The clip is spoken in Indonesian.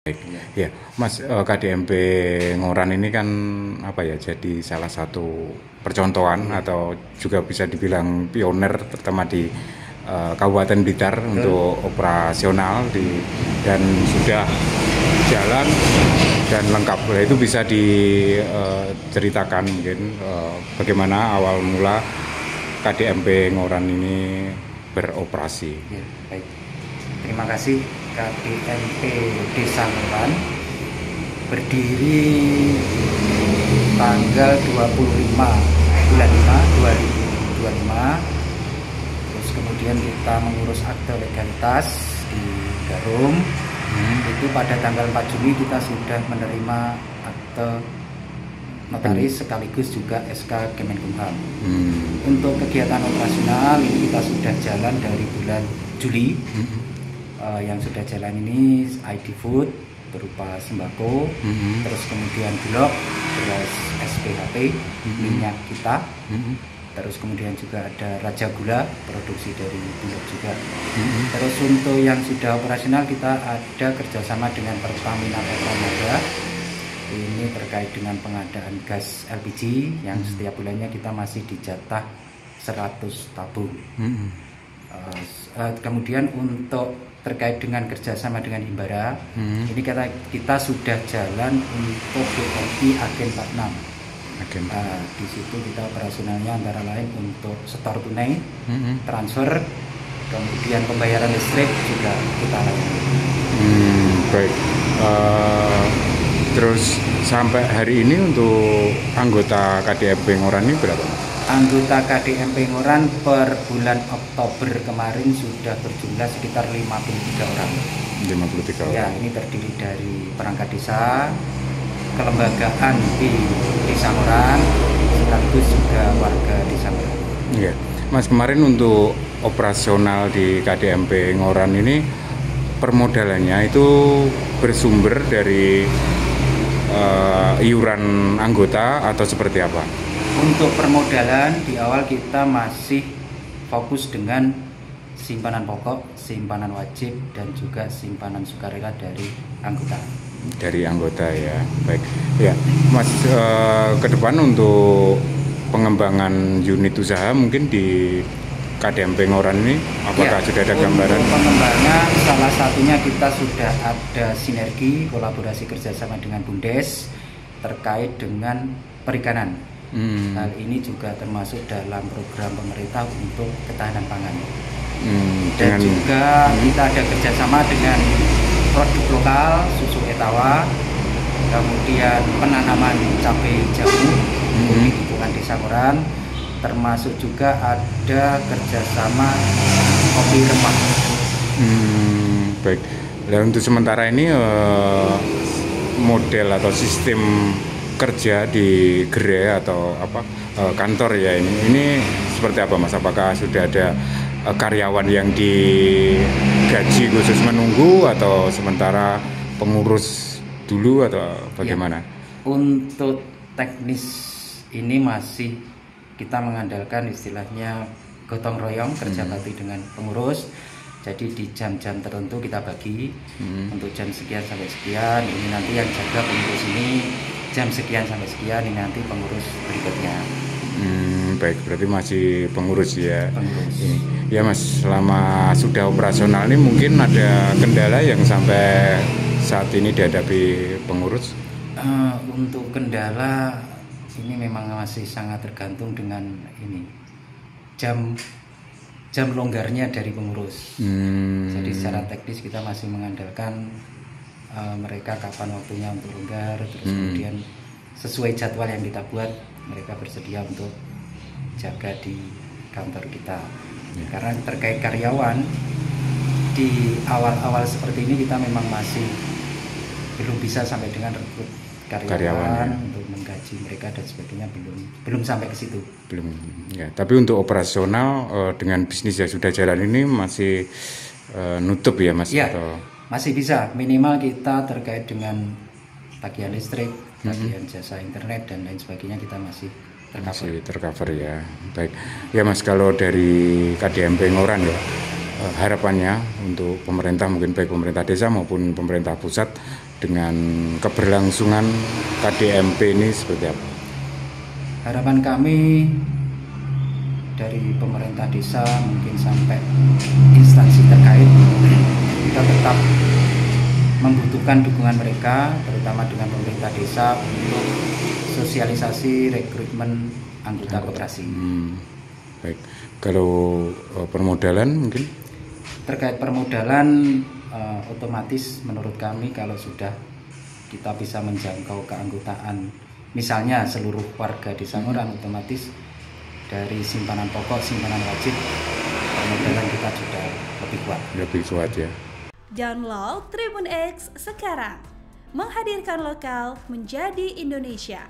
Baik, ya, Mas, KDMP Ngoran ini kan apa ya? Jadi salah satu percontohan atau juga bisa dibilang pionir terutama di Kabupaten Blitar untuk operasional dan sudah jalan dan lengkap. Nah, itu bisa diceritakan mungkin bagaimana awal mula KDMP Ngoran ini beroperasi. Ya, baik. Terima kasih. KDMP Desa Ngoran berdiri tanggal 25 bulan 5 2025. Terus kemudian kita mengurus akte legalitas di Garum. Itu pada tanggal 4 Juni kita sudah menerima akte notaris sekaligus juga SK Kemenkumham. Untuk kegiatan operasional ini kita sudah jalan dari bulan Juli. Yang sudah jalan ini ID Food berupa sembako, terus kemudian Bulog, terus SPHP, minyak kita, terus kemudian juga ada Raja Gula, produksi dari Bulog juga. Terus untuk yang sudah operasional kita ada kerjasama dengan Pertamina Petronada. Ini terkait dengan pengadaan gas LPG yang setiap bulannya kita masih dijatah 100 tabung. Kemudian untuk terkait dengan kerjasama dengan Himbara, ini kita sudah jalan untuk BNI Agen 46. Di situ kita operasionalnya antara lain untuk setor tunai, transfer, kemudian pembayaran listrik juga kita layani. Baik. Terus sampai hari ini untuk anggota KDMP Ngoran ini berapa? Anggota KDMP Ngoran per bulan Oktober kemarin sudah berjumlah sekitar 53 orang. 53 orang. Ya, ini terdiri dari perangkat desa, kelembagaan di Desa Ngoran, sekaligus juga warga Desa Ngoran. Iya. Mas, kemarin untuk operasional di KDMP Ngoran ini permodalannya itu bersumber dari iuran anggota atau seperti apa? Untuk permodalan di awal kita masih fokus dengan simpanan pokok, simpanan wajib, dan juga simpanan sukarela dari anggota. Dari anggota ya, baik. Ya, Mas, ke depan untuk pengembangan unit usaha mungkin di KDMP Ngoran ini, apakah sudah ada gambaran? Untuk pengembangan salah satunya kita sudah ada sinergi kolaborasi kerjasama dengan Bumdes terkait dengan perikanan. Hal ini juga termasuk dalam program pemerintah untuk ketahanan pangan. Dan juga kita ada kerjasama dengan produk lokal, susu etawa, kemudian penanaman cabai jamu di lingkungan Desa Ngoran, termasuk juga ada kerjasama kopi rempah. Baik. Dan untuk sementara ini model atau sistem kerja di gerai atau kantor ya ini seperti apa, Mas? Apakah sudah ada karyawan yang digaji khusus menunggu atau sementara pengurus dulu atau bagaimana? Ya, untuk teknis ini masih kita mengandalkan istilahnya gotong royong, kerja bakti dengan pengurus. Jadi di jam-jam tertentu kita bagi untuk jam sekian sampai sekian, ini nanti yang jaga pengurus ini, jam sekian sampai sekian, ini nanti pengurus berikutnya. Baik, berarti masih pengurus ya. Pengurus. Ini. Ya Mas, selama sudah operasional ini mungkin ada kendala yang sampai saat ini dihadapi pengurus? Untuk kendala ini memang masih sangat tergantung dengan ini jam longgarnya dari pengurus. Jadi secara teknis kita masih mengandalkan mereka kapan waktunya untuk longgar, terus kemudian sesuai jadwal yang kita buat mereka bersedia untuk jaga di kantor kita. Karena terkait karyawan di awal-awal seperti ini kita memang masih belum bisa sampai dengan rekrut karyawan untuk menggaji mereka dan sebagainya, belum sampai ke situ. Belum. Ya, tapi untuk operasional dengan bisnis yang sudah jalan ini masih nutup ya, Mas? Ya, atau masih bisa. Minimal kita terkait dengan tagihan listrik, tagihan jasa internet dan lain sebagainya kita masih tercover ya. Baik. Ya Mas, kalau dari KDMP Ngoran ya, harapannya untuk pemerintah, mungkin baik pemerintah desa maupun pemerintah pusat dengan keberlangsungan KDMP ini seperti apa? Harapan kami dari pemerintah desa mungkin sampai instansi terkait, kita tetap membutuhkan dukungan mereka, terutama dengan pemerintah desa untuk sosialisasi rekrutmen anggota koperasi. Baik, kalau permodalan mungkin? Terkait permodalan, otomatis menurut kami kalau sudah kita bisa menjangkau keanggotaan, misalnya seluruh warga desa Ngoran, otomatis dari simpanan pokok, simpanan wajib, permodalan kita sudah lebih kuat. Lebih kuat ya. Download Tribun X sekarang, menghadirkan lokal menjadi Indonesia.